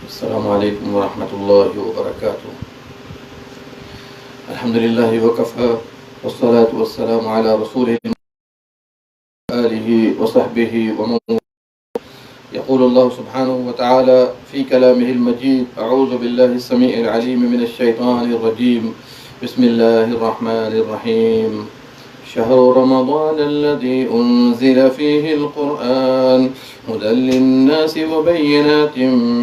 السلام علیکم ورحمۃ اللہ وبرکاتہ. الحمد للہ وکفى والصلاة والسلام على رسوله آلہ وصحبہ ومن. يقول الله سبحانه وتعالى في كلامه المجيد: أعوذ بالله السميع العليم من الشيطان الرجيم. بسم الله الرحمن الرحيم. شهر رمضان الذي أنزل فيه القرآن هدى للناس وبينات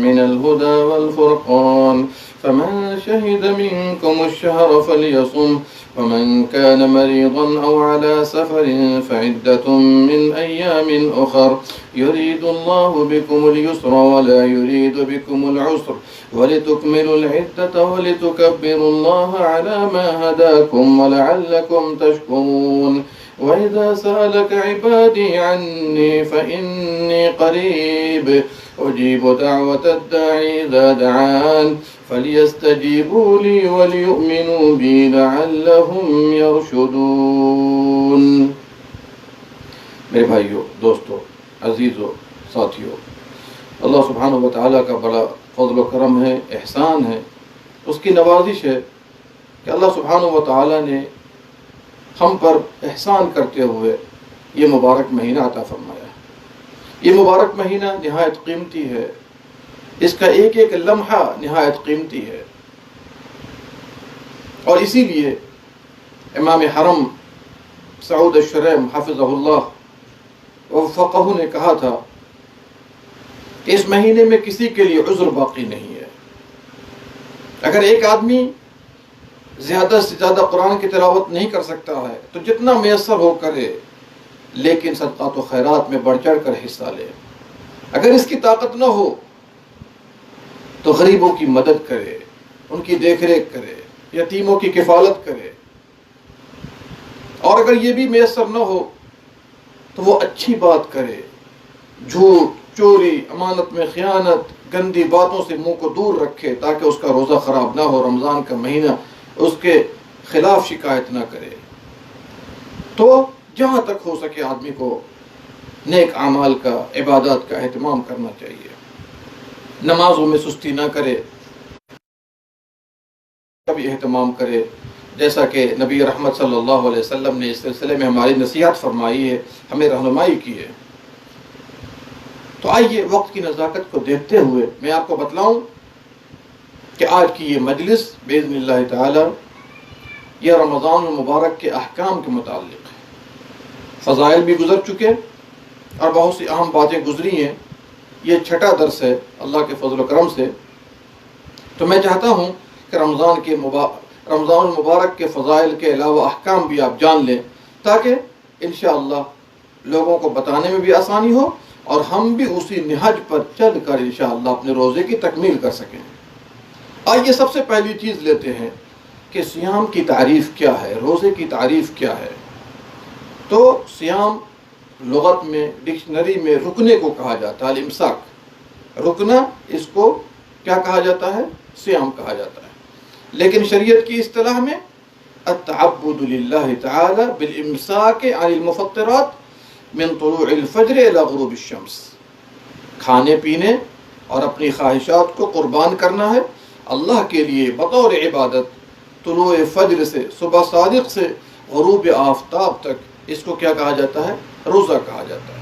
من الهدى والفرقان فمن شهد منكم الشهر فليصم ومن كان مريضا أو على سفر فعدة من أيام أخر يريد الله بكم اليسر ولا يريد بكم العسر ولتكملوا العدة ولتكبروا الله على ما هداكم ولعلكم تشكرون. وإذا سألك عبادي عني فإني قريب أجيب دعوة الداعي إذا دعان فليستجيبوا لي وليؤمنوا بي لعلهم يرشدون. میرے بھائیو، دوستو، عزیزو، ساتھیو، اللہ سبحانہ وتعالیٰ کا بڑا فضل و کرم ہے، احسان ہے، اس کی نوازش ہے کہ اللہ سبحانہ وتعالیٰ نے ہم پر احسان کرتے ہوئے یہ مبارک مہینہ عطا فرمایا. یہ مبارک مہینہ نہایت قیمتی ہے، اس کا ایک ایک لمحہ نہایت قیمتی ہے، اور اسی لیے امام حرم سعود الشریم حفظہ اللہ وفقہ نے کہا تھا کہ اس مہینے میں کسی کے لیے عذر باقی نہیں ہے. اگر ایک آدمی زیادہ سے زیادہ قرآن کی تلاوت نہیں کر سکتا ہے تو جتنا میسر ہو کرے، لیکن صدقات و خیرات میں بڑھ چڑھ کر حصہ لے. اگر اس کی طاقت نہ ہو تو غریبوں کی مدد کرے، ان کی دیکھ ریکھ کرے، یتیموں کی کفالت کرے. اور اگر یہ بھی میسر نہ ہو تو وہ اچھی بات کرے، جھوٹ، چوری، امانت میں خیانت، گندی باتوں سے منہ کو دور رکھے تاکہ اس کا روزہ خراب نہ ہو، رمضان کا مہینہ اس کے خلاف شکایت نہ کرے. تو جہاں تک ہو سکے آدمی کو نیک اعمال کا، عبادات کا اہتمام کرنا چاہیے. نمازوں میں سستی نہ کرے، کبھی اہتمام کرے، جیسا کہ نبی رحمت صلی اللہ علیہ وسلم نے اس سلسلے میں ہماری نصیحت فرمائی ہے، ہمیں رہنمائی کی ہے. تو آئیے وقت کی نزاکت کو دیکھتے ہوئے میں آپ کو بتلاؤں کہ آج کی یہ مجلس باذن اللہ تعالی یہ رمضان المبارک کے احکام کے متعلق ہے. فضائل بھی گزر چکے اور بہت سی اہم باتیں گزری ہیں. یہ چھٹا درس ہے اللہ کے فضل و کرم سے. تو میں چاہتا ہوں کہ رمضان المبارک کے فضائل کے علاوہ احکام بھی آپ جان لیں تاکہ انشاءاللہ لوگوں کو بتانے میں بھی آسانی ہو اور ہم بھی اسی نہج پر چل کر انشاءاللہ اپنے روزے کی تکمیل کر سکیں. آئیے سب سے پہلی چیز لیتے ہیں کہ صیام کی تعریف کیا ہے، روزے کی تعریف کیا ہے. تو صیام لغت میں، ڈکشنری میں رکنے کو کہا جاتا ہے، الامساک. رکنا، اس کو کیا کہا جاتا ہے؟ صیام کہا جاتا ہے. لیکن شریعت کی اصطلاح میں التعبد للہ تعالی بالامساک عن المفطرات من طلوع الفجر الى غروب الشمس. کھانے پینے اور اپنی خواہشات کو قربان کرنا ہے اللہ کے لیے بطور عبادت طلوع فجر سے، صبح صادق سے غروب آفتاب تک. اس کو کیا کہا جاتا ہے؟ روزہ کہا جاتا ہے.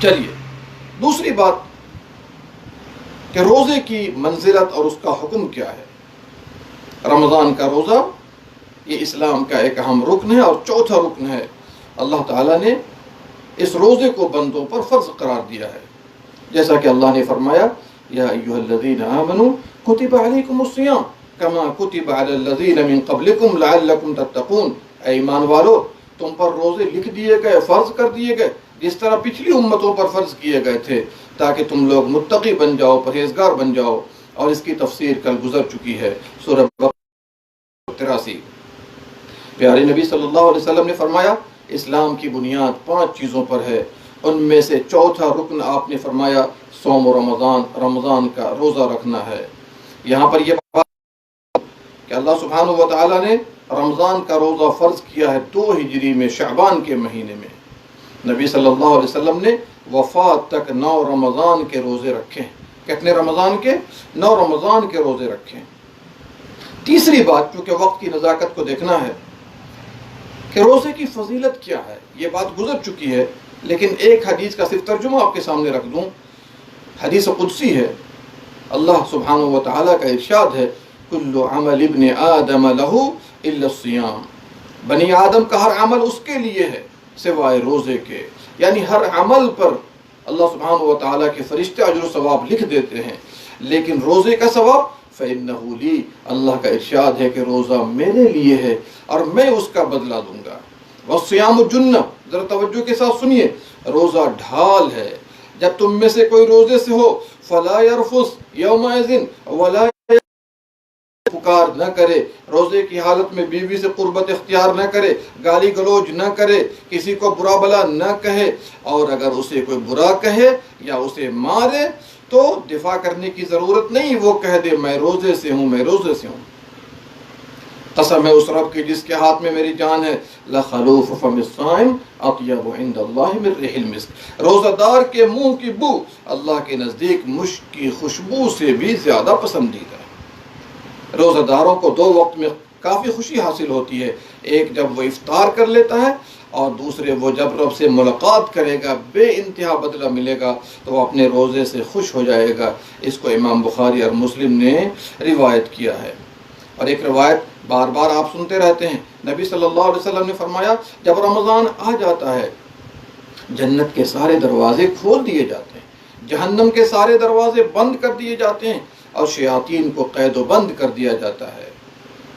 چلیے دوسری بات کہ روزے کی منزلت اور اس کا حکم کیا ہے. رمضان کا روزہ یہ اسلام کا ایک اہم رکن ہے اور چوتھا رکن ہے. اللہ تعالیٰ نے اس روزے کو بندوں پر فرض قرار دیا ہے، جیسا کہ اللہ نے فرمایا یا ایھا الذین آمنوا کتب علیکم الصیام کما کتب علی الذین من قبلکم لعلکم تتقون. اے ایمان والو، تم پر روزے لکھ دیے گئے، فرض کر دیے گئے جس طرح پچھلی امتوں پر فرض کیے گئے تھے تاکہ تم لوگ متقی بن جاؤ، پرہیزگار بن جاؤ. اور اس کی تفسیر کل گزر چکی ہے، سورہ 83. پیارے نبی صلی اللہ علیہ وسلم نے فرمایا اسلام کی بنیاد 5 چیزوں پر ہے. ان میں سے چوتھا رکن آپ نے فرمایا صوم رمضان، رمضان کا روزہ رکھنا ہے. یہاں پر یہ بات کہ اللہ سبحانہ و تعالیٰ نے رمضان کا روزہ فرض کیا ہے 2 ہجری میں، شعبان کے مہینے میں. نبی صلی اللہ علیہ وسلم نے وفات تک 9 رمضان کے روزے رکھے. کتنے رمضان کے؟ 9 رمضان کے روزے رکھیں۔ تیسری بات، چونکہ وقت کی نزاکت کو دیکھنا ہے کہ روزے کی فضیلت کیا ہے، یہ بات گزر چکی ہے، لیکن ایک حدیث کا صرف ترجمہ آپ کے سامنے رکھ دوں۔ حدیث قدسی ہے، اللہ سبحانہ و تعالیٰ کا ارشاد ہے، کل عمل ابن آدم لہ الا الصیام، بنی آدم کا ہر عمل اس کے لیے ہے سوائے روزے کے، یعنی ہر عمل پر اللہ سبحانہ و تعالیٰ کے فرشتے اجر و ثواب لکھ دیتے ہیں، لیکن روزے کا ثواب فإنہ لی، اللہ کا ارشاد ہے کہ روزہ میرے لیے ہے اور میں اس کا بدلہ دوں گا۔ والصیام جنہ، ذرا توجہ کے ساتھ سنیے، روزہ ڈھال ہے، جب تم میں سے کوئی روزے سے ہو فلا یرفث یومئذ ولا، پکار نہ کرے، روزے کی حالت میں بیوی سے قربت اختیار نہ کرے، گالی گلوچ نہ کرے، کسی کو برا بلا نہ کہے، اور اگر اسے کوئی برا کہے یا اسے مارے تو دفاع کرنے کی ضرورت نہیں، وہ کہہ دے میں روزے سے ہوں، میں روزے سے ہوں۔ قسم ہے اس رب کی جس کے ہاتھ میں میری جان ہے، لخلوف فم الصائم اطیب عند اللہ من ریح المسک، روزہ دار کے منہ کی بو اللہ کے نزدیک مشک کی خوشبو سے بھی زیادہ پسندیدہ ہے۔ روزہ داروں کو 2 وقت میں کافی خوشی حاصل ہوتی ہے، ایک جب وہ افطار کر لیتا ہے، اور دوسرے وہ جب رب سے ملاقات کرے گا، بے انتہا بدلہ ملے گا تو وہ اپنے روزے سے خوش ہو جائے گا۔ اس کو امام بخاری اور مسلم نے روایت کیا ہے۔ اور ایک روایت بار بار آپ سنتے رہتے ہیں، نبی صلی اللہ علیہ وسلم نے فرمایا جب رمضان آ جاتا ہے جنت کے سارے دروازے کھول دیے جاتے ہیں، جہنم کے سارے دروازے بند کر دیے جاتے ہیں، اور شیاطین کو قید و بند کر دیا جاتا ہے۔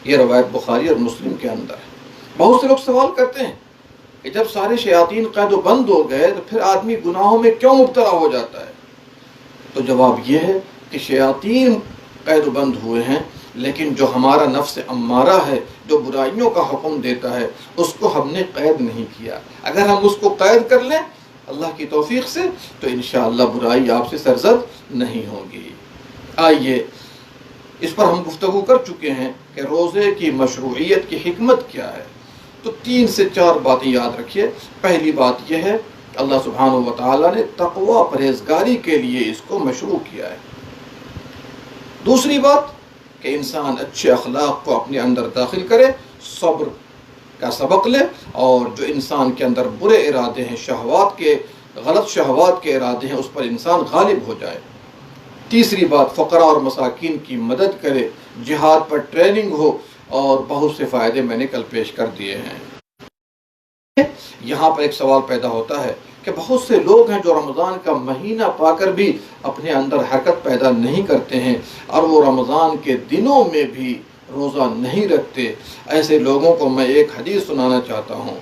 یہ روایت بخاری اور مسلم کے اندر ہے۔ بہت سے لوگ سوال کرتے ہیں کہ جب سارے شیاطین قید و بند ہو گئے تو پھر آدمی گناہوں میں کیوں مبتلا ہو جاتا ہے؟ تو جواب یہ ہے کہ شیاطین قید و بند ہوئے ہیں، لیکن جو ہمارا نفس امارہ ہے، جو برائیوں کا حکم دیتا ہے، اس کو ہم نے قید نہیں کیا۔ اگر ہم اس کو قید کر لیں اللہ کی توفیق سے تو انشاءاللہ برائی آپ سے سرزد نہیں ہوگی۔ آئیے اس پر ہم گفتگو کر چکے ہیں کہ روزے کی مشروعیت کی حکمت کیا ہے، تو 3 سے 4 باتیں یاد رکھیے۔ پہلی بات یہ ہے اللہ سبحانہ و تعالیٰ نے تقوی پرہیزگاری کے لیے اس کو مشروع کیا ہے۔ دوسری بات کہ انسان اچھے اخلاق کو اپنے اندر داخل کرے، صبر کا سبق لے، اور جو انسان کے اندر برے ارادے ہیں، شہوات کے، غلط شہوات کے ارادے ہیں، اس پر انسان غالب ہو جائے۔ تیسری بات فقراء اور مساکین کی مدد کرے، جہاد پر ٹریننگ ہو، اور بہت سے فائدے میں نے کل پیش کر دیے ہیں۔ یہاں پر ایک سوال پیدا ہوتا ہے کہ بہت سے لوگ ہیں جو رمضان کا مہینہ پا کر بھی اپنے اندر حرکت پیدا نہیں کرتے ہیں، اور وہ رمضان کے دنوں میں بھی روزہ نہیں رکھتے۔ ایسے لوگوں کو میں ایک حدیث سنانا چاہتا ہوں۔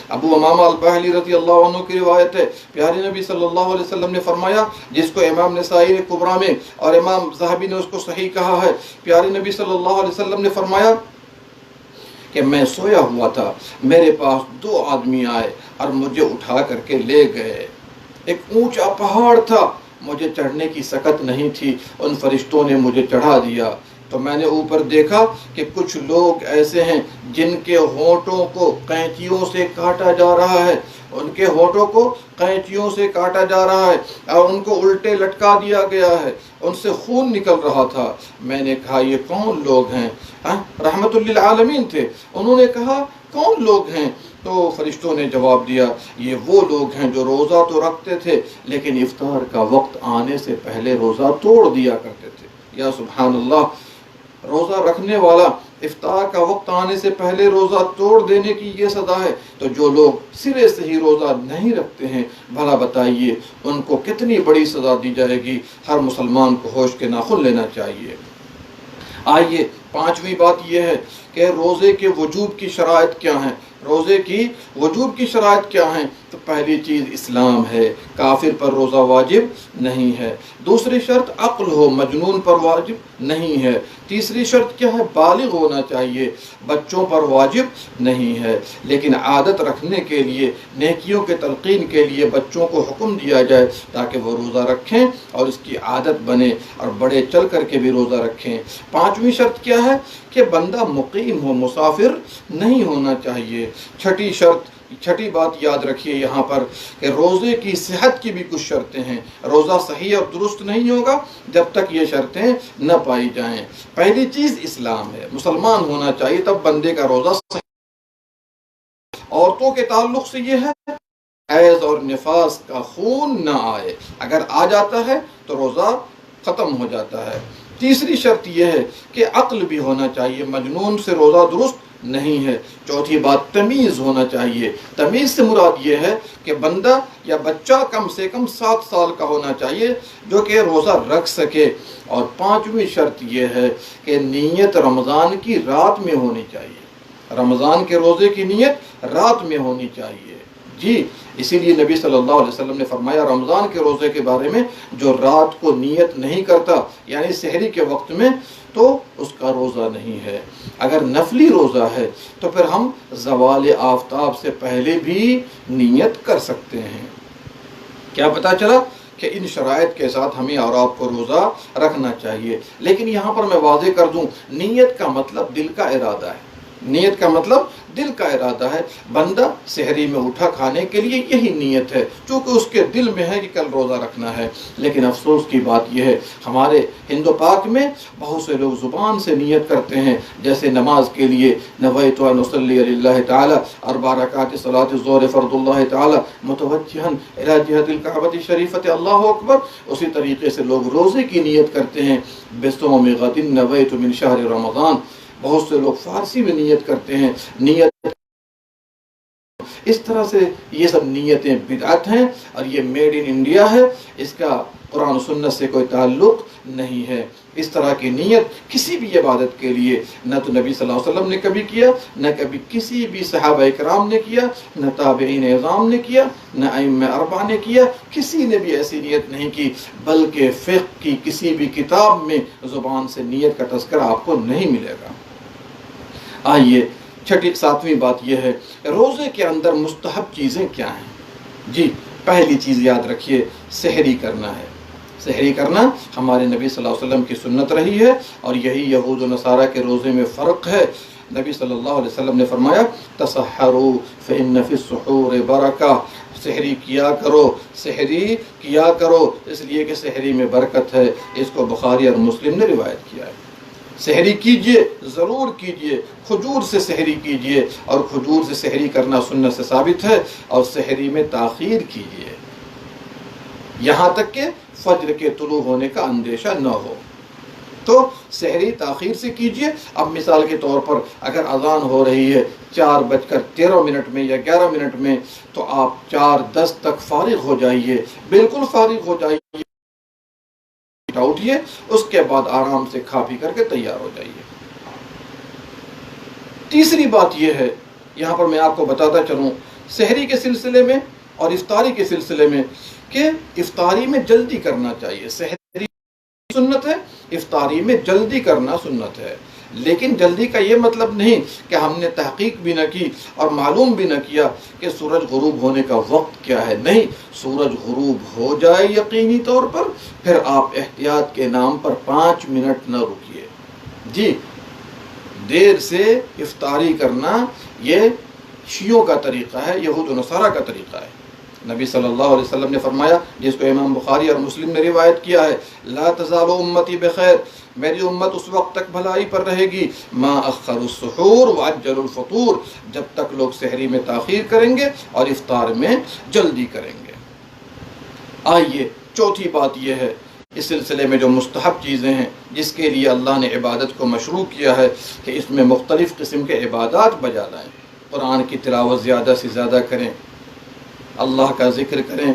ابو امامہ الباہلی رضی اللہ عنہ کی روایت ہے، پیارے نبی صلی اللہ علیہ وسلم نے فرمایا، جس کو امام نسائی نے کبریٰ میں اور امام ذہبی نے اس کو صحیح کہا ہے، پیارے نبی صلی اللہ علیہ وسلم نے فرمایا کہ میں سویا ہوا تھا، میرے پاس 2 آدمی آئے اور مجھے اٹھا کر کے لے گئے۔ ایک اونچا پہاڑ تھا، مجھے چڑھنے کی سکت نہیں تھی، ان فرشتوں نے مجھے چڑھا دیا۔ تو میں نے اوپر دیکھا کہ کچھ لوگ ایسے ہیں جن کے ہونٹوں کو قینچیوں سے کاٹا جا رہا ہے، ان کے ہونٹوں کو قینچیوں سے کاٹا جا رہا ہے، اور ان کو الٹے لٹکا دیا گیا ہے، ان سے خون نکل رہا تھا۔ میں نے کہا یہ کون لوگ ہیں؟ رحمت للعالمین تھے۔ انہوں نے کہا کون لوگ ہیں؟ تو فرشتوں نے جواب دیا یہ وہ لوگ ہیں جو روزہ تو رکھتے تھے لیکن افطار کا وقت آنے سے پہلے روزہ توڑ دیا کرتے تھے۔ یا سبحان اللہ، روزہ رکھنے والا افطار کا وقت آنے سے پہلے روزہ توڑ دینے کی یہ سزا ہے، تو جو لوگ سرے سے ہی روزہ نہیں رکھتے ہیں، بھلا بتائیے ان کو کتنی بڑی سزا دی جائے گی۔ ہر مسلمان کو ہوش کے ناخن لینا چاہیے۔ آئیے 5ویں بات یہ ہے کہ روزے کے وجوب کی شرائط کیا ہیں۔ روزے کی وجوب کی شرائط کیا ہیں؟ تو پہلی چیز اسلام ہے، کافر پر روزہ واجب نہیں ہے۔ دوسری شرط عقل ہو، مجنون پر واجب نہیں ہے۔ تیسری شرط کیا ہے؟ بالغ ہونا چاہیے، بچوں پر واجب نہیں ہے، لیکن عادت رکھنے کے لیے، نیکیوں کے تلقین کے لیے بچوں کو حکم دیا جائے تاکہ وہ روزہ رکھیں اور اس کی عادت بنے، اور بڑے چل کر کے بھی روزہ رکھیں۔ 5ویں شرط کیا ہے؟ کہ بندہ مقیم ہو، مسافر نہیں ہونا چاہیے۔ 6ٹھی شرط چھٹی بات یاد رکھیے یہاں پر کہ روزے کی صحت کی بھی کچھ شرطیں ہیں. روزہ صحیح اور درست نہیں ہوگا جب تک یہ شرطیں نہ پائی جائیں. پہلی چیز اسلام ہے، مسلمان ہونا چاہیے تب بندے کا روزہ صحیح. عورتوں کے تعلق سے یہ ہے حیض اور نفاس کا خون نہ آئے، اگر آ جاتا ہے تو روزہ ختم ہو جاتا ہے. تیسری شرط یہ ہے کہ عقل بھی ہونا چاہیے، مجنون سے روزہ درست نہیں ہے. چوتھی بات تمیز ہونا چاہیے. تمیز سے مراد یہ ہے کہ بندہ یا بچہ کم سے کم 7 سال کا ہونا چاہیے جو کہ روزہ رکھ سکے. اور پانچویں شرط یہ ہے کہ نیت رمضان کی رات میں ہونی چاہیے. رمضان کے روزے کی نیت رات میں ہونی چاہیے. جی اسی لیے نبی صلی اللہ علیہ وسلم نے فرمایا رمضان کے روزے کے بارے میں جو رات کو نیت نہیں کرتا یعنی سحری کے وقت میں تو اس کا روزہ نہیں ہے. اگر نفلی روزہ ہے تو پھر ہم زوال آفتاب سے پہلے بھی نیت کر سکتے ہیں. کیا پتہ چلا کہ ان شرائط کے ساتھ ہمیں اور آپ کو روزہ رکھنا چاہیے. لیکن یہاں پر میں واضح کر دوں نیت کا مطلب دل کا ارادہ ہے. نیت کا مطلب دل کا ارادہ ہے. بندہ سحری میں اٹھا کھانے کے لیے یہی نیت ہے چونکہ اس کے دل میں ہے کہ کل روزہ رکھنا ہے. لیکن افسوس کی بات یہ ہے ہمارے ہند و پاک میں بہت سے لوگ زبان سے نیت کرتے ہیں، جیسے نماز کے لیے نویت ان اصلی للہ تعالی 4 رکعات صلاۃ الظہر فرض اللہ تعالی متوجہا الی جہت الکعبۃ الشریفۃ اللہ اکبر. اسی طریقے سے لوگ روزے کی نیت کرتے ہیں بصوم غد نویت من شہر رمضان. بہت سے لوگ فارسی میں نیت کرتے ہیں. نیت اس طرح سے یہ سب نیتیں بدعت ہیں اور یہ میڈ ان انڈیا ہے. اس کا قرآن و سنت سے کوئی تعلق نہیں ہے. اس طرح کی نیت کسی بھی عبادت کے لیے نہ تو نبی صلی اللہ علیہ وسلم نے کبھی کیا، نہ کبھی کسی بھی صحابہ کرام نے کیا، نہ تابعین اعظام نے کیا، نہ ائمہ اربعہ نے کیا. کسی نے بھی ایسی نیت نہیں کی، بلکہ فقہ کی کسی بھی کتاب میں زبان سے نیت کا تذکرہ آپ کو نہیں ملے گا. آئیے ساتویں بات یہ ہے روزے کے اندر مستحب چیزیں کیا ہیں. جی پہلی چیز یاد رکھیے سحری کرنا ہے. سحری کرنا ہمارے نبی صلی اللہ علیہ وسلم کی سنت رہی ہے اور یہی یہود و نصارہ کے روزے میں فرق ہے. نبی صلی اللہ علیہ وسلم نے فرمایا تسحروا فإن فی السحور برکہ. سحری کیا کرو، سحری کیا کرو اس لیے کہ سحری میں برکت ہے. اس کو بخاری اور مسلم نے روایت کیا ہے. سحری کیجئے، ضرور کیجئے، کھجور سے سحری کیجئے اور کھجور سے سحری کرنا سنت سے ثابت ہے. اور سحری میں تاخیر کیجئے یہاں تک کہ فجر کے طلوع ہونے کا اندیشہ نہ ہو. تو سحری تاخیر سے کیجئے. اب مثال کے طور پر اگر اذان ہو رہی ہے 4:13 میں یا 11 میں تو آپ 4:10 تک فارغ ہو جائیے، بالکل فارغ ہو جائیے، اٹھیے، اس کے بعد آرام سے کھا پی کر کے تیار ہو جائیے. تیسری بات یہ ہے یہاں پر میں آپ کو بتاتا چلوں سحری کے سلسلے میں اور افطاری کے سلسلے میں کہ افطاری میں جلدی کرنا چاہیے. سحری سنت ہے، افطاری میں جلدی کرنا سنت ہے. لیکن جلدی کا یہ مطلب نہیں کہ ہم نے تحقیق بھی نہ کی اور معلوم بھی نہ کیا کہ سورج غروب ہونے کا وقت کیا ہے. نہیں، سورج غروب ہو جائے یقینی طور پر پھر آپ احتیاط کے نام پر 5 منٹ نہ رکیے. جی دیر سے افطاری کرنا یہ شیعوں کا طریقہ ہے، یہود و نصارہ کا طریقہ ہے. نبی صلی اللہ علیہ وسلم نے فرمایا جس کو امام بخاری اور مسلم نے روایت کیا ہے لا تزال امتی بخیر، میری امت اس وقت تک بھلائی پر رہے گی ما اخر السحور وعجل الفطور، جب تک لوگ سحری میں تاخیر کریں گے اور افطار میں جلدی کریں گے. آئیے چوتھی بات یہ ہے اس سلسلے میں جو مستحب چیزیں ہیں جس کے لیے اللہ نے عبادت کو مشروع کیا ہے کہ اس میں مختلف قسم کے عبادات بجا لائیں. قرآن کی تلاوت زیادہ سے زیادہ کریں، اللہ کا ذکر کریں،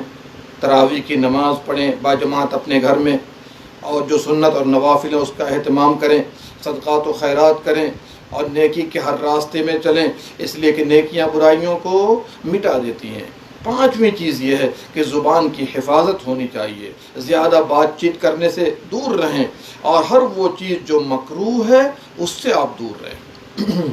تراویح کی نماز پڑھیں باجماعت اپنے گھر میں، اور جو سنت اور نوافل ہیں اس کا اہتمام کریں، صدقات و خیرات کریں اور نیکی کے ہر راستے میں چلیں اس لیے کہ نیکیاں برائیوں کو مٹا دیتی ہیں. پانچویں چیز یہ ہے کہ زبان کی حفاظت ہونی چاہیے، زیادہ بات چیت کرنے سے دور رہیں اور ہر وہ چیز جو مکروہ ہے اس سے آپ دور رہیں.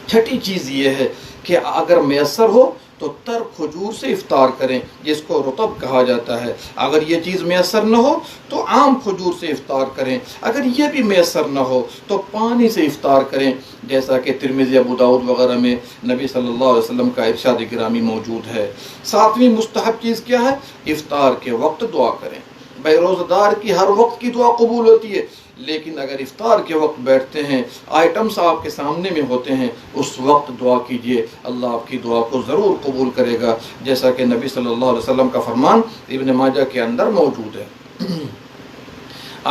چھٹی چیز یہ ہے کہ اگر میسر ہو تو تو تر کھجور سے افطار کریں، جس کو رطب کہا جاتا ہے۔ اگر یہ چیز میسر نہ ہو تو عام کھجور سے افطار کریں، اگر یہ بھی میسر نہ ہو تو پانی سے افطار کریں، جیسا کہ ترمذی، ابو داؤد وغیرہ میں نبی صلی اللہ علیہ وسلم کا ارشاد گرامی موجود ہے۔ ساتویں مستحب چیز کیا ہے؟ افطار کے وقت دعا کریں۔ بھائی روزہ دار کی ہر وقت کی دعا قبول ہوتی ہے، لیکن اگر افطار کے وقت بیٹھتے ہیں، آئٹمس آپ کے سامنے میں ہوتے ہیں، اس وقت دعا کیجئے، اللہ آپ کی دعا کو ضرور قبول کرے گا، جیسا کہ نبی صلی اللہ علیہ وسلم کا فرمان ابن ماجہ کے اندر موجود ہے۔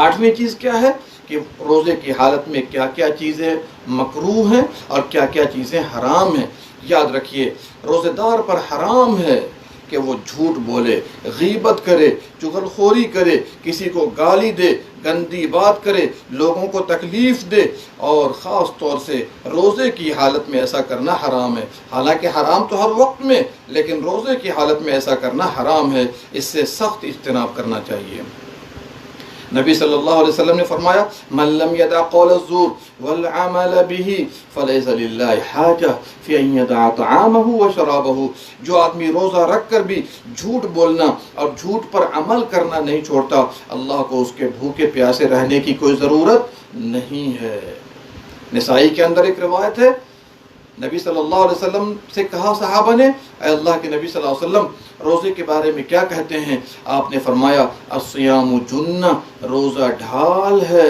آٹھویں چیز کیا ہے کہ روزے کی حالت میں کیا کیا چیزیں مکروہ ہیں اور کیا کیا چیزیں حرام ہیں۔ یاد رکھیے، روزے دار پر حرام ہے کہ وہ جھوٹ بولے، غیبت کرے، چغل خوری کرے، کسی کو گالی دے، گندی بات کرے، لوگوں کو تکلیف دے، اور خاص طور سے روزے کی حالت میں ایسا کرنا حرام ہے۔ حالانکہ حرام تو ہر وقت میں، لیکن روزے کی حالت میں ایسا کرنا حرام ہے، اس سے سخت اجتناب کرنا چاہیے۔ نبی صلی اللہ علیہ وسلم نے فرمایا، من لم يدع قول الزور والعمل به فليس لله حاجة في ان يدع طعامه وشرابه۔ جو آدمی روزہ رکھ کر بھی جھوٹ بولنا اور جھوٹ پر عمل کرنا نہیں چھوڑتا، اللہ کو اس کے بھوکے پیاسے رہنے کی کوئی ضرورت نہیں ہے۔ نسائی کے اندر ایک روایت ہے، نبی صلی اللہ علیہ وسلم سے کہا صحابہ نے، اے اللہ کے نبی صلی اللہ علیہ وسلم روزے کے بارے میں کیا کہتے ہیں؟ آپ نے فرمایا، الصیام جنہ، روزہ ڈھال ہے،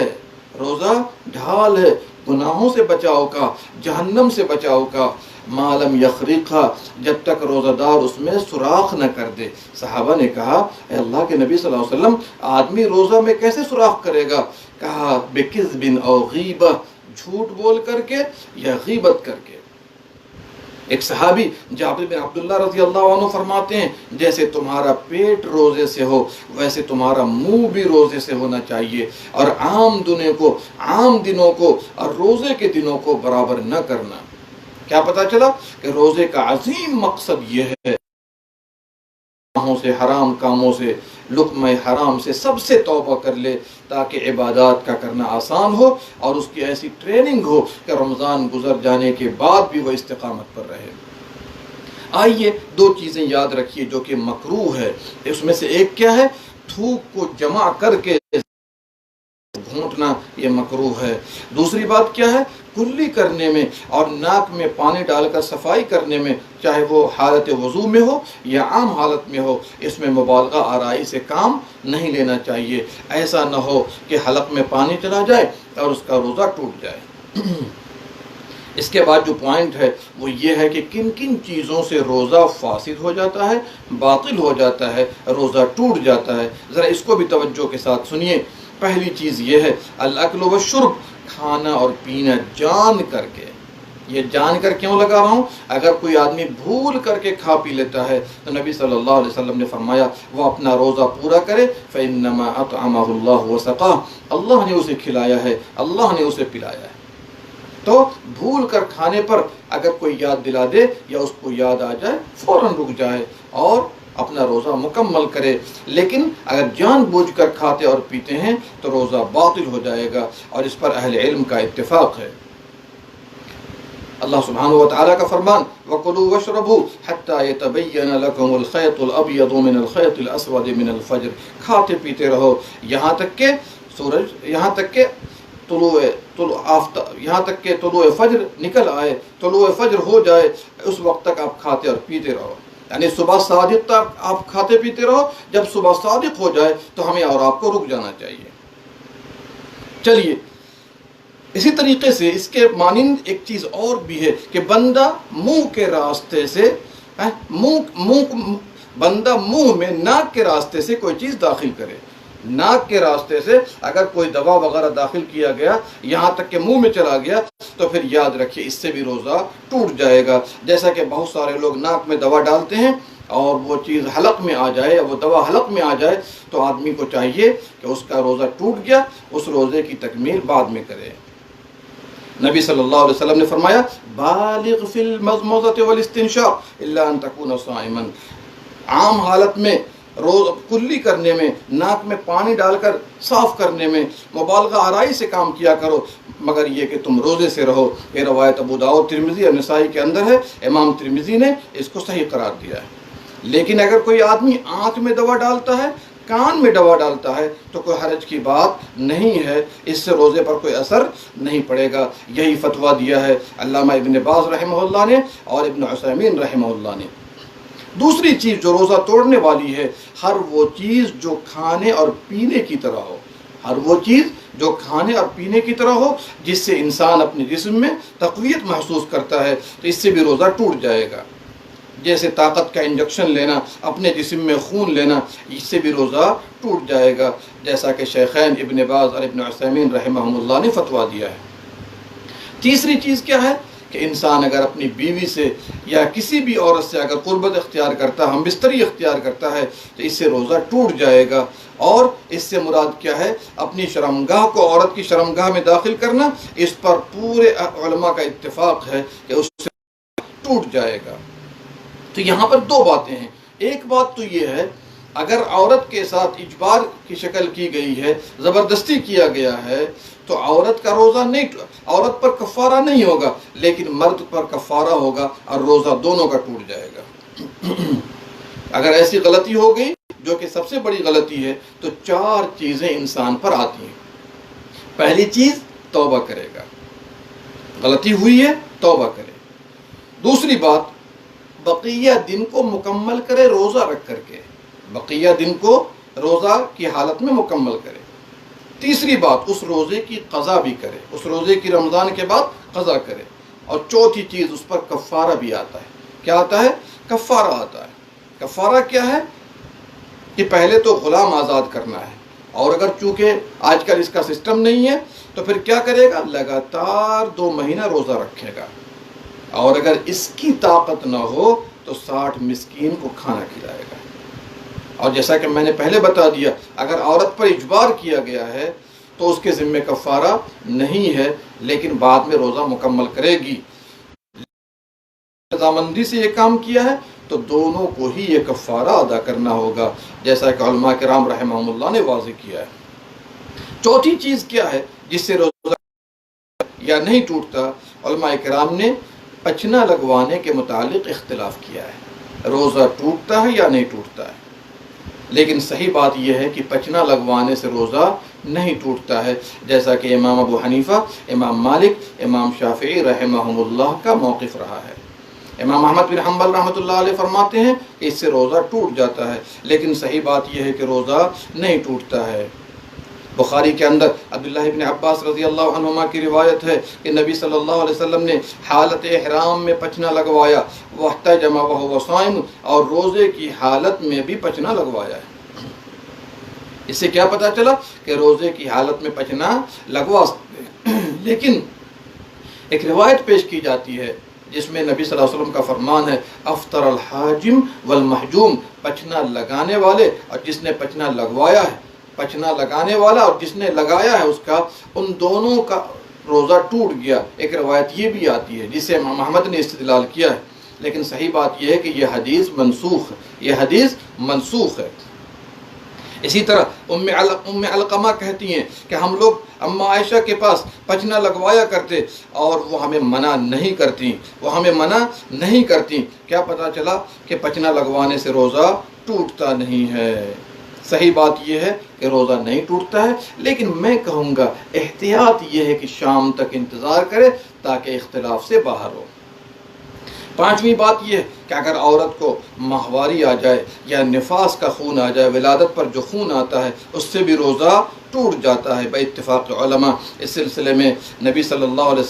روزہ ڈھال ہے، گناہوں سے بچاؤ کا، جہنم سے بچاؤ کا، ما لم یخرقھا، جب تک روزہ دار اس میں سوراخ نہ کر دے۔ صحابہ نے کہا، اے اللہ کے نبی صلی اللہ علیہ وسلم آدمی روزہ میں کیسے سوراخ کرے گا؟ کہا، بکذب او غیبہ، جھوٹ بول کر کے یا غیبت کر کے۔ ایک صحابی جابر بن عبداللہ رضی اللہ عنہ فرماتے ہیں، جیسے تمہارا پیٹ روزے سے ہو ویسے تمہارا منہ بھی روزے سے ہونا چاہیے، اور عام دنوں کو اور روزے کے دنوں کو برابر نہ کرنا۔ کیا پتا چلا کہ روزے کا عظیم مقصد یہ ہے، سے حرام کاموں سے، لقمہ حرام سے سب سے توبہ کر لے، تاکہ عبادات کا کرنا آسان ہو اور اس کی ایسی ٹریننگ ہو کہ رمضان گزر جانے کے بعد بھی وہ استقامت پر رہے۔ آئیے دو چیزیں یاد رکھیے جو کہ مکروہ ہے۔ اس میں سے ایک کیا ہے؟ تھوک کو جمع کر کے گھونٹنا، یہ مکروہ ہے۔ دوسری بات کیا ہے؟ کلی کرنے میں اور ناک میں پانی ڈال کر صفائی کرنے میں، چاہے وہ حالت وضو میں ہو یا عام حالت میں ہو، اس میں مبالغہ آرائی سے کام نہیں لینا چاہیے۔ ایسا نہ ہو کہ حلق میں پانی چلا جائے اور اس کا روزہ ٹوٹ جائے۔ اس کے بعد جو پوائنٹ ہے وہ یہ ہے کہ کن کن چیزوں سے روزہ فاسد ہو جاتا ہے، باطل ہو جاتا ہے، روزہ ٹوٹ جاتا ہے۔ ذرا اس کو بھی توجہ کے ساتھ سنیے۔ پہلی چیز یہ ہے الاکل والشرب، کھانا اور پینا جان کر کے۔ یہ جان کر کیوں لگا رہا ہوں؟ اگر کوئی آدمی بھول کر کے کھا پی لیتا ہے تو نبی صلی اللہ علیہ وسلم نے فرمایا وہ اپنا روزہ پورا کرے، فإنما أطعمه الله وسقاه، اللہ نے اسے کھلایا ہے، اللہ نے اسے پلایا ہے۔ تو بھول کر کھانے پر اگر کوئی یاد دلا دے یا اس کو یاد آ جائے، فوراً رک جائے اور اپنا روزہ مکمل کرے۔ لیکن اگر جان بوجھ کر کھاتے اور پیتے ہیں تو روزہ باطل ہو جائے گا، اور اس پر اہل علم کا اتفاق ہے۔ اللہ سبحانہ وتعالیٰ کا فرمان، وَكُلُوا وَاشْرَبُوا حَتَّى يَتَبَيَّنَ لَكُمُ الْخَيْطُ الْأَبْيَضُ مِنَ الْخَيْطِ الْأَسْوَدِ مِنَ الْفَجْرِ، کھاتے پیتے رہو یہاں تک کہ طلوع فجر نکل آئے، طلوع فجر ہو جائے، اس وقت تک آپ کھاتے اور پیتے رہو۔ یعنی صبح صادق تک آپ کھاتے پیتے رہو، جب صبح صادق ہو جائے تو ہمیں اور آپ کو رک جانا چاہیے۔ چلیے، اسی طریقے سے اس کے مانند ایک چیز اور بھی ہے کہ بندہ منہ کے راستے سے بندہ منہ میں ناک کے راستے سے کوئی چیز داخل کرے۔ ناک کے راستے سے اگر کوئی دوا وغیرہ داخل کیا گیا یہاں تک کہ منہ میں چلا گیا تو پھر یاد رکھیے اس سے بھی روزہ ٹوٹ جائے گا۔ جیسا کہ بہت سارے لوگ ناک میں دوا ڈالتے ہیں اور وہ چیز حلق میں آ جائے، وہ دوا حلق میں آ جائے تو آدمی کو چاہیے کہ اس کا روزہ ٹوٹ گیا، اس روزے کی تکمیل بعد میں کرے۔ نبی صلی اللہ علیہ وسلم نے فرمایا، بالغ فی المضمضۃ والاستنشاق الا ان تکون صائما، عام حالت میں کلی کرنے میں، ناک میں پانی ڈال کر صاف کرنے میں مبالغہ آرائی سے کام کیا کرو، مگر یہ کہ تم روزے سے رہو۔ یہ روایت ابو داؤد، ترمذی اور نسائی کے اندر ہے، امام ترمذی نے اس کو صحیح قرار دیا ہے۔ لیکن اگر کوئی آدمی آنکھ میں دوا ڈالتا ہے، کان میں دوا ڈالتا ہے، تو کوئی حرج کی بات نہیں ہے، اس سے روزے پر کوئی اثر نہیں پڑے گا۔ یہی فتویٰ دیا ہے علامہ ابن باز رحمہ اللہ نے اور ابن عثیمین رحمہ اللہ نے۔ دوسری چیز جو روزہ توڑنے والی ہے، ہر وہ چیز جو کھانے اور پینے کی طرح ہو، ہر وہ چیز جو کھانے اور پینے کی طرح ہو جس سے انسان اپنے جسم میں تقویت محسوس کرتا ہے، تو اس سے بھی روزہ ٹوٹ جائے گا۔ جیسے طاقت کا انجیکشن لینا، اپنے جسم میں خون لینا، اس سے بھی روزہ ٹوٹ جائے گا، جیسا کہ شیخین ابن باز اور ابن عثیمین رحمہم اللہ نے فتویٰ دیا ہے۔ تیسری چیز کیا ہے کہ انسان اگر اپنی بیوی سے یا کسی بھی عورت سے اگر قربت اختیار کرتا ہے، ہم بستری اختیار کرتا ہے، تو اس سے روزہ ٹوٹ جائے گا۔ اور اس سے مراد کیا ہے؟ اپنی شرمگاہ کو عورت کی شرمگاہ میں داخل کرنا، اس پر پورے علماء کا اتفاق ہے کہ اس سے ٹوٹ جائے گا۔ تو یہاں پر دو باتیں ہیں۔ ایک بات تو یہ ہے، اگر عورت کے ساتھ اجبار کی شکل کی گئی ہے، زبردستی کیا گیا ہے، تو عورت کا روزہ نہیں، عورت پر کفارہ نہیں ہوگا، لیکن مرد پر کفارہ ہوگا اور روزہ دونوں کا ٹوٹ جائے گا۔ اگر ایسی غلطی ہو گئی، جو کہ سب سے بڑی غلطی ہے، تو چار چیزیں انسان پر آتی ہیں۔ پہلی چیز، توبہ کرے گا، غلطی ہوئی ہے توبہ کرے۔ دوسری بات، بقیہ دن کو مکمل کرے روزہ رکھ کر کے، بقیہ دن کو روزہ کی حالت میں مکمل کرے۔ تیسری بات، اس روزے کی قضا بھی کرے، اس روزے کی رمضان کے بعد قضا کرے۔ اور چوتھی چیز، اس پر کفارہ بھی آتا ہے۔ کیا آتا ہے؟ کفارہ آتا ہے۔ کفارہ کیا ہے کہ پہلے تو غلام آزاد کرنا ہے، اور اگر چونکہ آج کل اس کا سسٹم نہیں ہے تو پھر کیا کرے گا؟ لگاتار 2 مہینہ روزہ رکھے گا، اور اگر اس کی طاقت نہ ہو تو 60 مسکین کو کھانا کھلائے گا۔ اور جیسا کہ میں نے پہلے بتا دیا، اگر عورت پر اجبار کیا گیا ہے تو اس کے ذمہ کفارہ نہیں ہے، لیکن بعد میں روزہ مکمل کرے گی۔ رضامندی سے یہ کام کیا ہے تو دونوں کو ہی یہ کفارہ ادا کرنا ہوگا، جیسا کہ علماء کرام رحمہم اللہ نے واضح کیا ہے۔ چوتھی چیز کیا ہے جس سے روزہ یا نہیں ٹوٹتا؟ علماء کرام نے پچنا لگوانے کے متعلق اختلاف کیا ہے، روزہ ٹوٹتا ہے یا نہیں ٹوٹتا ہے۔ لیکن صحیح بات یہ ہے کہ پچنا لگوانے سے روزہ نہیں ٹوٹتا ہے، جیسا کہ امام ابو حنیفہ، امام مالک، امام شافعی رحمہم اللہ کا موقف رہا ہے۔ امام احمد بن حنبل رحمۃ اللہ علیہ فرماتے ہیں کہ اس سے روزہ ٹوٹ جاتا ہے، لیکن صحیح بات یہ ہے کہ روزہ نہیں ٹوٹتا ہے۔ بخاری کے اندر عبداللہ ابن عباس رضی اللہ عنہما کی روایت ہے کہ نبی صلی اللہ علیہ وسلم نے حالت احرام میں پچنا لگوایا، واحتجم وهو صائم، اور روزے کی حالت میں بھی پچنا لگوایا ہے۔ اس سے کیا پتہ چلا کہ روزے کی حالت میں پچنا لگوا سکتے ہیں۔ لیکن ایک روایت پیش کی جاتی ہے جس میں نبی صلی اللہ علیہ وسلم کا فرمان ہے، افطر الحاجم والمحجوم، پچنا لگانے والے اور جس نے پچنا لگوایا ہے، پچنا لگانے والا اور جس نے لگایا ہے اس کا، ان دونوں کا روزہ ٹوٹ گیا۔ ایک روایت یہ بھی آتی ہے جسے امام احمد نے استدلال کیا ہے، لیکن صحیح بات یہ ہے کہ یہ حدیث منسوخ ہے، یہ حدیث منسوخ ہے۔ اسی طرح ام علقمہ کہتی ہیں کہ ہم لوگ اما عائشہ کے پاس پچنا لگوایا کرتے اور وہ ہمیں منع نہیں کرتی، وہ ہمیں منع نہیں کرتی۔ کیا پتہ چلا کہ پچنا لگوانے سے روزہ ٹوٹتا نہیں ہے۔ صحیح بات یہ ہے کہ روزہ نہیں ٹوٹتا ہے، لیکن میں کہوں گا احتیاط یہ ہے کہ شام تک انتظار کرے تاکہ اختلاف سے باہر ہو۔ پانچویں بات یہ ہے کہ اگر عورت کو ماہواری آ جائے یا نفاس کا خون آ جائے، ولادت پر جو خون آتا ہے، اس سے بھی روزہ ٹوٹ جاتا ہے بے اتفاق علماء۔ اس سلسلے میں نبی صلی اللہ علیہ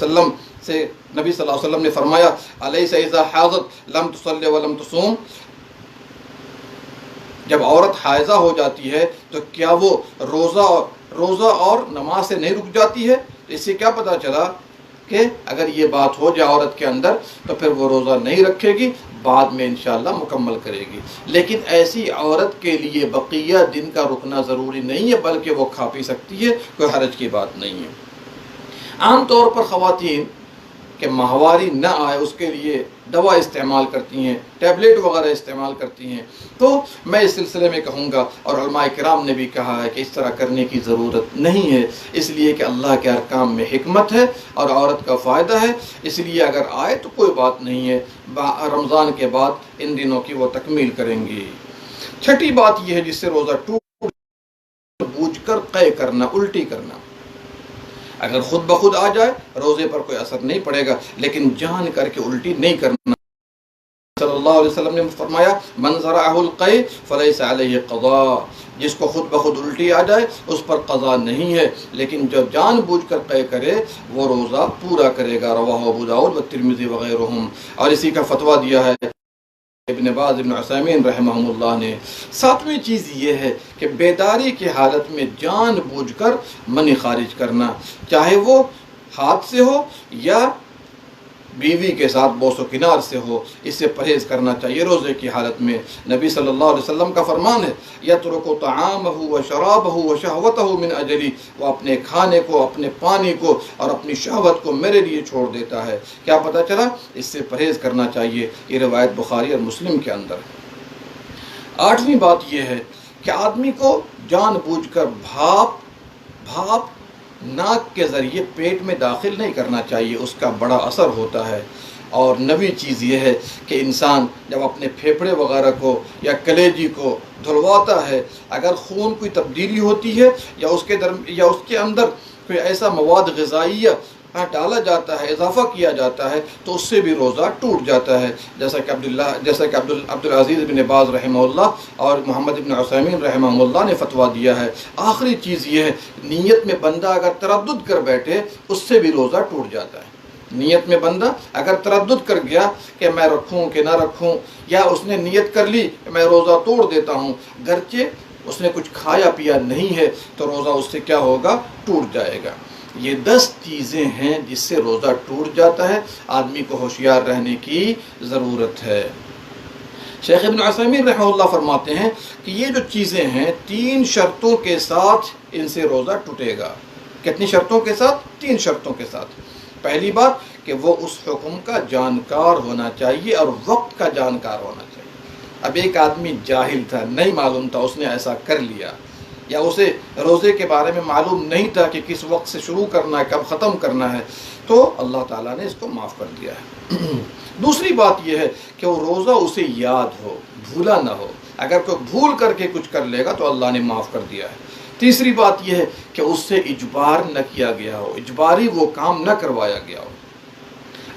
وسلم نے فرمایا، الیس اذا حاضت لم تصلی ولم تصوم، جب عورت حائضہ ہو جاتی ہے تو کیا وہ روزہ اور نماز سے نہیں رک جاتی ہے؟ تو اس سے کیا پتہ چلا کہ اگر یہ بات ہو جائے عورت کے اندر تو پھر وہ روزہ نہیں رکھے گی، بعد میں انشاءاللہ مکمل کرے گی۔ لیکن ایسی عورت کے لیے بقیہ دن کا رکنا ضروری نہیں ہے، بلکہ وہ کھا پی سکتی ہے، کوئی حرج کی بات نہیں ہے۔ عام طور پر خواتین کہ ماہواری نہ آئے اس کے لیے دوا استعمال کرتی ہیں، ٹیبلٹ وغیرہ استعمال کرتی ہیں، تو میں اس سلسلے میں کہوں گا، اور علماء کرام نے بھی کہا ہے کہ اس طرح کرنے کی ضرورت نہیں ہے، اس لیے کہ اللہ کے ارکام میں حکمت ہے اور عورت کا فائدہ ہے، اس لیے اگر آئے تو کوئی بات نہیں ہے، رمضان کے بعد ان دنوں کی وہ تکمیل کریں گی۔ چھٹی بات یہ ہے جس سے روزہ ٹوٹ بوجھ کر قے کرنا، الٹی کرنا۔ اگر خود بخود آ جائے روزے پر کوئی اثر نہیں پڑے گا، لیکن جان کر کے الٹی نہیں کرنا۔ صلی اللہ علیہ وسلم نے فرمایا من ذرعہ القی فلیس علیہ قضاء، جس کو خود بخود الٹی آ جائے اس پر قضا نہیں ہے، لیکن جو جان بوجھ کر قے کرے وہ روزہ پورا کرے گا۔ رواہ ابو داؤد و ترمذی وغیرہم۔ اور اسی کا فتویٰ دیا ہے ابن باز ابن عثیمین رحمہم اللہ نے۔ ساتویں چیز یہ ہے کہ بیداری کی حالت میں جان بوجھ کر منی خارج کرنا، چاہے وہ ہاتھ سے ہو یا بیوی کے ساتھ بوس و کنار سے ہو، اس سے پرہیز کرنا چاہیے روزے کی حالت میں۔ نبی صلی اللہ علیہ وسلم کا فرمان ہے یترک طعامہ و شرابہ و شہوتہ من اجلی، وہ اپنے کھانے کو، اپنے پانی کو اور اپنی شہوت کو میرے لیے چھوڑ دیتا ہے۔ کیا پتہ چلا؟ اس سے پرہیز کرنا چاہیے۔ یہ روایت بخاری اور مسلم کے اندر ہے۔ آٹھویں بات یہ ہے کہ آدمی کو جان بوجھ کر بھاپ ناک کے ذریعے پیٹ میں داخل نہیں کرنا چاہیے، اس کا بڑا اثر ہوتا ہے۔ اور نویں چیز یہ ہے کہ انسان جب اپنے پھیپھڑے وغیرہ کو یا کلیجی کو دھلواتا ہے، اگر خون کوئی تبدیلی ہوتی ہے یا اس کے اندر کوئی ایسا مواد غذائیہ ڈالا جاتا ہے، اضافہ کیا جاتا ہے، تو اس سے بھی روزہ ٹوٹ جاتا ہے، جیسا کہ عبدالعزیز بن باز رحمہ اللہ اور محمد بن عثیمین رحمہ اللہ نے فتویٰ دیا ہے۔ آخری چیز یہ ہے نیت میں بندہ اگر تردد کر بیٹھے اس سے بھی روزہ ٹوٹ جاتا ہے۔ نیت میں بندہ اگر تردد کر گیا کہ میں رکھوں کہ نہ رکھوں، یا اس نے نیت کر لی کہ میں روزہ توڑ دیتا ہوں، گرچہ اس نے کچھ کھایا پیا نہیں ہے، تو روزہ اس سے کیا ہوگا؟ ٹوٹ جائے گا۔ یہ 10 چیزیں ہیں جس سے روزہ ٹوٹ جاتا ہے، آدمی کو ہوشیار رہنے کی ضرورت ہے۔ شیخ ابن عثیمین رحمہ اللہ فرماتے ہیں کہ یہ جو چیزیں ہیں 3 شرطوں کے ساتھ ان سے روزہ ٹوٹے گا۔ کتنی شرطوں کے ساتھ؟ 3 شرطوں کے ساتھ۔ پہلی بات کہ وہ اس حکم کا جانکار ہونا چاہیے اور وقت کا جانکار ہونا چاہیے۔ اب ایک آدمی جاہل تھا، نہیں معلوم تھا، اس نے ایسا کر لیا، یا اسے روزے کے بارے میں معلوم نہیں تھا کہ کس وقت سے شروع کرنا ہے، کب ختم کرنا ہے، تو اللہ تعالیٰ نے اس کو معاف کر دیا ہے۔ دوسری بات یہ ہے کہ وہ روزہ اسے یاد ہو، بھولا نہ ہو۔ اگر کوئی بھول کر کے کچھ کر لے گا تو اللہ نے معاف کر دیا ہے۔ تیسری بات یہ ہے کہ اس سے اجبار نہ کیا گیا ہو، اجباری وہ کام نہ کروایا گیا ہو،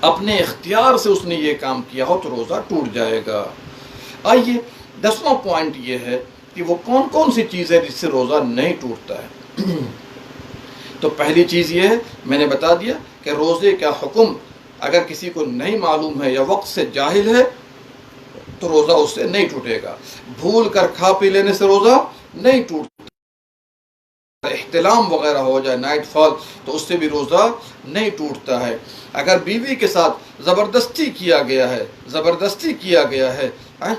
اپنے اختیار سے اس نے یہ کام کیا ہو تو روزہ ٹوٹ جائے گا۔ آئیے 10واں پوائنٹ یہ ہے کہ وہ کون کون سی چیز ہے جس سے روزہ نہیں ٹوٹتا ہے۔ تو پہلی چیز یہ ہے، میں نے بتا دیا کہ روزے کا حکم اگر کسی کو نہیں معلوم ہے یا وقت سے جاہل ہے تو روزہ اس سے نہیں ٹوٹے گا۔ بھول کر کھا پی لینے سے روزہ نہیں ٹوٹتا، احتلام وغیرہ ہو جائے، نائٹ فال، تو اس سے بھی روزہ نہیں ٹوٹتا ہے۔ اگر بیوی کے ساتھ زبردستی کیا گیا ہے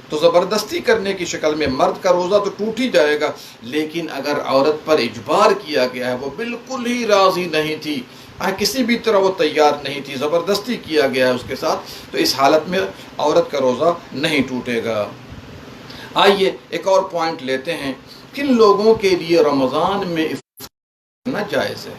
تو زبردستی کرنے کی شکل میں مرد کا روزہ تو ٹوٹ ہی جائے گا، لیکن اگر عورت پر اجبار کیا گیا ہے، وہ بالکل ہی راضی نہیں تھی، کسی بھی طرح وہ تیار نہیں تھی، زبردستی کیا گیا ہے اس کے ساتھ، تو اس حالت میں عورت کا روزہ نہیں ٹوٹے گا۔ آئیے ایک اور پوائنٹ لیتے ہیں، کن لوگوں کے لیے رمضان میں افطار کرنا جائز ہے؟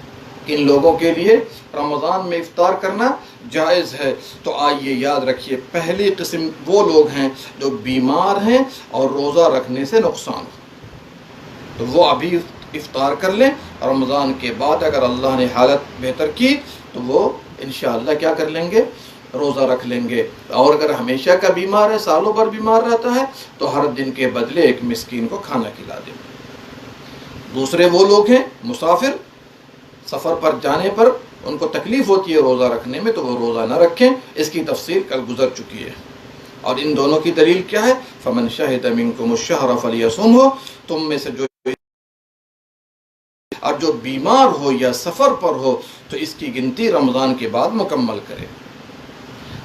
کن لوگوں کے لیے رمضان میں افطار کرنا جائز ہے؟ تو آئیے یاد رکھیے، پہلی قسم وہ لوگ ہیں جو بیمار ہیں اور روزہ رکھنے سے نقصان ہو، تو وہ ابھی افطار کر لیں، رمضان کے بعد اگر اللہ نے حالت بہتر کی تو وہ انشاءاللہ کیا کر لیں گے؟ روزہ رکھ لیں گے۔ اور اگر ہمیشہ کا بیمار ہے، سالوں بھر بیمار رہتا ہے، تو ہر دن کے بدلے ایک مسکین کو کھانا کھلا دیں۔ دوسرے وہ لوگ ہیں مسافر، سفر پر جانے پر ان کو تکلیف ہوتی ہے روزہ رکھنے میں، تو وہ روزہ نہ رکھیں، اس کی تفصیل کل گزر چکی ہے۔ اور ان دونوں کی دلیل کیا ہے؟ فمن شہد منکم الشہر فلیصمہ، تم میں سے جو بیمار ہو یا سفر پر ہو تو اس کی گنتی رمضان کے بعد مکمل کرے۔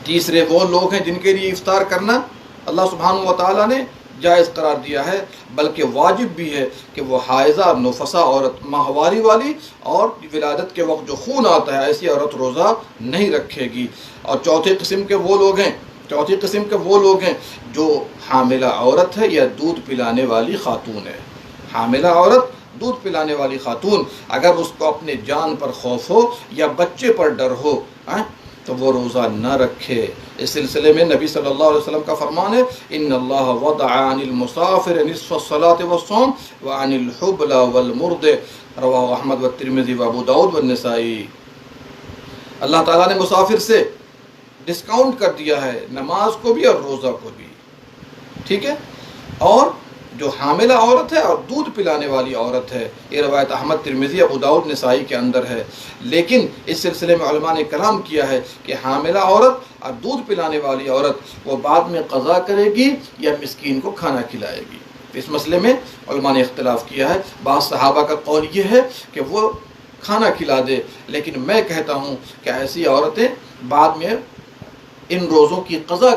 تیسرے وہ لوگ ہیں جن کے لیے افطار کرنا اللہ سبحانہ و تعالیٰ نے جائز قرار دیا ہے بلکہ واجب بھی ہے کہ وہ حائضہ نفسا عورت ماہواری والی اور ولادت کے وقت جو خون آتا ہے ایسی عورت روزہ نہیں رکھے گی۔ اور چوتھی قسم کے وہ لوگ ہیں جو حاملہ عورت ہے یا دودھ پلانے والی خاتون ہے۔ حاملہ عورت، دودھ پلانے والی خاتون، اگر اس کو اپنے جان پر خوف ہو یا بچے پر ڈر ہو تو وہ روزہ نہ رکھے۔ اس سلسلے میں نبی صلی اللہ علیہ وسلم کا فرمان ہے ان اللہ وضع عن المسافر نصف الصلاة والصوم وعن الحبلى والمرضع رواہ احمد والترمذی وابو داؤد والنسائی۔ اللہ تعالیٰ نے مسافر سے ڈسکاؤنٹ کر دیا ہے نماز کو بھی اور روزہ کو بھی، ٹھیک ہے؟ اور جو حاملہ عورت ہے اور دودھ پلانے والی عورت ہے، یہ روایت احمد، ترمذی، ابو داؤد، نسائی کے اندر ہے۔ لیکن اس سلسلے میں علماء نے کلام کیا ہے کہ حاملہ عورت اور دودھ پلانے والی عورت وہ بعد میں قضا کرے گی یا مسکین کو کھانا کھلائے گی۔ اس مسئلے میں علماء نے اختلاف کیا ہے۔ بعض صحابہ کا قول یہ ہے کہ وہ کھانا کھلا دے، لیکن میں کہتا ہوں کہ ایسی عورتیں بعد میں ان روزوں کی قضا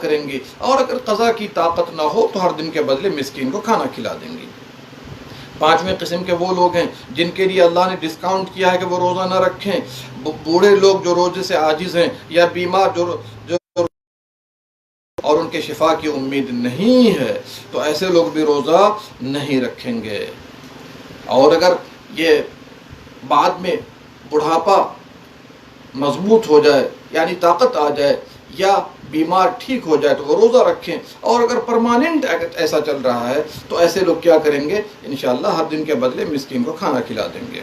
کریں گی اور اگر قضا کی طاقت نہ ہو تو ہر دن کے بدلے مسکین کو کھانا کھلا دیں گی۔ پانچویں قسم کے وہ لوگ ہیں جن کے لیے اللہ نے ڈسکاؤنٹ کیا ہے کہ وہ روزہ نہ رکھیں، بوڑھے لوگ جو روزے سے عاجز ہیں یا بیمار جو اور ان کے شفا کی امید نہیں ہے تو ایسے لوگ بھی روزہ نہیں رکھیں گے۔ اور اگر یہ بعد میں بڑھاپا مضبوط ہو جائے یعنی طاقت آ جائے یا بیمار ٹھیک ہو جائے تو وہ روزہ رکھیں، اور اگر پرماننٹ ایسا چل رہا ہے تو ایسے لوگ کیا کریں گے؟ انشاءاللہ ہر دن کے بدلے مسکین کو کھانا کھلا دیں گے۔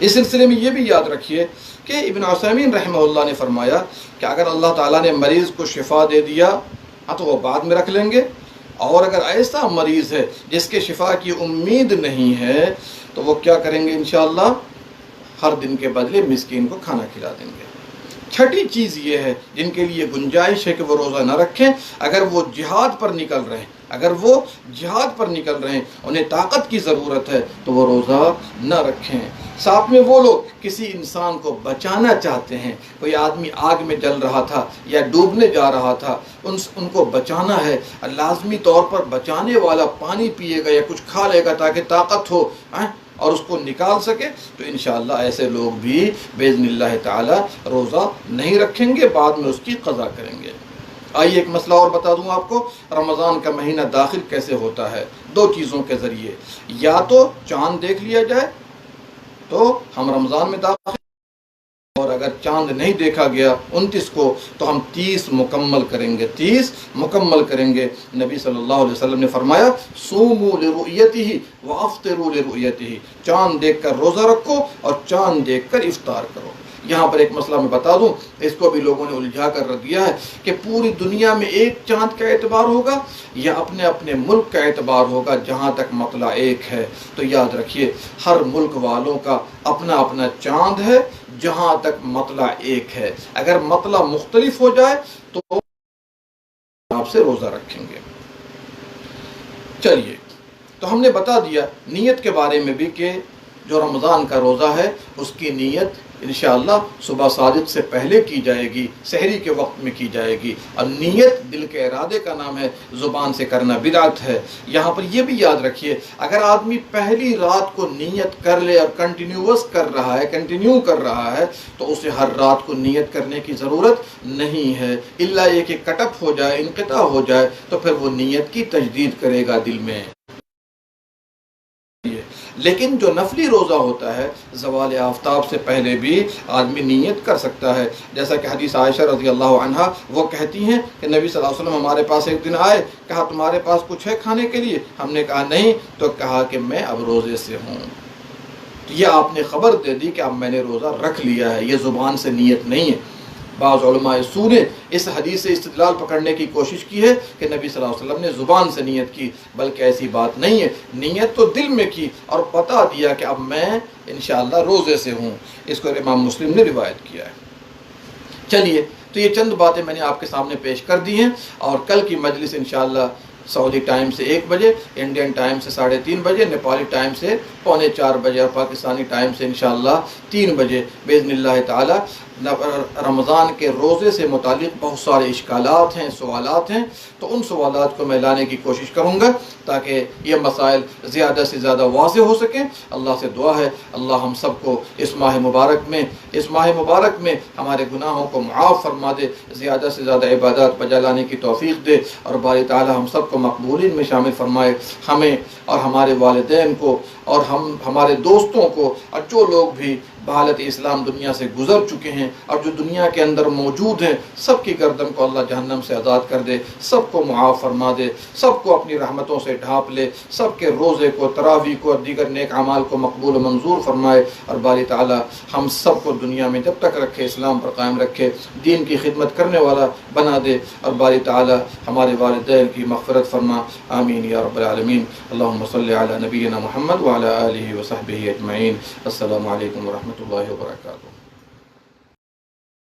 اس سلسلے میں یہ بھی یاد رکھیے کہ ابن عثیمین رحمہ اللہ نے فرمایا کہ اگر اللہ تعالیٰ نے مریض کو شفا دے دیا تو وہ بعد میں رکھ لیں گے، اور اگر ایسا مریض ہے جس کے شفا کی امید نہیں ہے تو وہ کیا کریں گے؟ انشاءاللہ ہر دن کے بدلے مسکین کو کھانا کھلا دیں گے۔ چھٹی چیز یہ ہے جن کے لیے گنجائش ہے کہ وہ روزہ نہ رکھیں، اگر وہ جہاد پر نکل رہے ہیں انہیں طاقت کی ضرورت ہے تو وہ روزہ نہ رکھیں۔ ساتھ میں وہ لوگ کسی انسان کو بچانا چاہتے ہیں، کوئی آدمی آگ میں جل رہا تھا یا ڈوبنے جا رہا تھا، ان کو بچانا ہے، لازمی طور پر بچانے والا پانی پیے گا یا کچھ کھا لے گا تاکہ طاقت ہو اور اس کو نکال سکے، تو انشاءاللہ ایسے لوگ بھی باذن اللہ تعالی روزہ نہیں رکھیں گے، بعد میں اس کی قضا کریں گے۔ آئیے ایک مسئلہ اور بتا دوں آپ کو، رمضان کا مہینہ داخل کیسے ہوتا ہے؟ دو چیزوں کے ذریعے، یا تو چاند دیکھ لیا جائے تو ہم رمضان میں داخل، اور اگر چاند نہیں دیکھا گیا 29 کو تو ہم 30 مکمل کریں گے۔ نبی صلی اللہ علیہ وسلم نے فرمایا صوموا لرؤیتہ وافطروا لرؤیتہ، چاند دیکھ کر روزہ رکھو اور چاند دیکھ کر افطار کرو۔ یہاں پر ایک مسئلہ میں بتا دوں، اس کو بھی لوگوں نے الجھا کر رکھ دیا ہے کہ پوری دنیا میں ایک چاند کا اعتبار ہوگا یا اپنے اپنے ملک کا اعتبار ہوگا جہاں تک مطلع ایک ہے۔ تو یاد رکھیے ہر ملک والوں کا اپنا اپنا چاند ہے جہاں تک مطلع ایک ہے، اگر مطلع مختلف ہو جائے تو آپ سے روزہ رکھیں گے۔ چلیے، تو ہم نے بتا دیا نیت کے بارے میں بھی کہ جو رمضان کا روزہ ہے اس کی نیت انشاءاللہ صبح صادق سے پہلے کی جائے گی، سحری کے وقت میں کی جائے گی، اور نیت دل کے ارادے کا نام ہے، زبان سے کرنا بدعت ہے۔ یہاں پر یہ بھی یاد رکھیے اگر آدمی پہلی رات کو نیت کر لے اور کنٹینیو کر رہا ہے تو اسے ہر رات کو نیت کرنے کی ضرورت نہیں ہے، الا یہ کہ کٹ اپ ہو جائے، انقطاع ہو جائے تو پھر وہ نیت کی تجدید کرے گا دل میں۔ لیکن جو نفلی روزہ ہوتا ہے زوال آفتاب سے پہلے بھی آدمی نیت کر سکتا ہے، جیسا کہ حدیث عائشہ رضی اللہ عنہا وہ کہتی ہیں کہ نبی صلی اللہ علیہ وسلم ہمارے پاس ایک دن آئے، کہا تمہارے پاس کچھ ہے کھانے کے لیے؟ ہم نے کہا نہیں، تو کہا کہ میں اب روزے سے ہوں۔ تو یہ آپ نے خبر دے دی کہ اب میں نے روزہ رکھ لیا ہے، یہ زبان سے نیت نہیں ہے۔ بعض علماء سو نے اس حدیث سے استدلال پکڑنے کی کوشش کی ہے کہ نبی صلی اللہ علیہ وسلم نے زبان سے نیت کی، بلکہ ایسی بات نہیں ہے، نیت تو دل میں کی اور بتا دیا کہ اب میں انشاءاللہ روزے سے ہوں۔ اس کو امام مسلم نے روایت کیا ہے۔ چلیے، تو یہ چند باتیں میں نے آپ کے سامنے پیش کر دی ہیں، اور کل کی مجلس انشاءاللہ سعودی ٹائم سے 1 بجے، انڈین ٹائم سے 3:30 بجے، نیپالی ٹائم سے 3:45 بجے، اور پاکستانی ٹائم سے انشاءاللہ 3 بجے باذن اللہ تعالی۔ رمضان کے روزے سے متعلق بہت سارے اشکالات ہیں، سوالات ہیں، تو ان سوالات کو میں لانے کی کوشش کروں گا تاکہ یہ مسائل زیادہ سے زیادہ واضح ہو سکیں۔ اللہ سے دعا ہے اللہ ہم سب کو اس ماہ مبارک میں ہمارے گناہوں کو معاف فرما دے، زیادہ سے زیادہ عبادات بجا لانے کی توفیق دے، اور باری تعالی ہم سب کو مقبولین میں شامل فرمائے، ہمیں اور ہمارے والدین کو اور ہمارے دوستوں کو، اور جو لوگ بھی بحالت اسلام دنیا سے گزر چکے ہیں اور جو دنیا کے اندر موجود ہیں، سب کی گردن کو اللہ جہنم سے آزاد کر دے، سب کو معاف فرما دے، سب کو اپنی رحمتوں سے ڈھانپ لے، سب کے روزے کو، تراویح کو اور دیگر نیک اعمال کو مقبول و منظور فرمائے، اور باری تعالی ہم سب کو دنیا میں جب تک رکھے اسلام پر قائم رکھے، دین کی خدمت کرنے والا بنا دے، اور باری تعالی ہمارے والدین کی مغفرت فرما، آمین یا رب العالمین۔ اللہم صلی علی نبینا محمد وعلی آلہ وصحبہ اجمعین۔ السلام علیکم ورحمۃ اللہ وبرکاتہ۔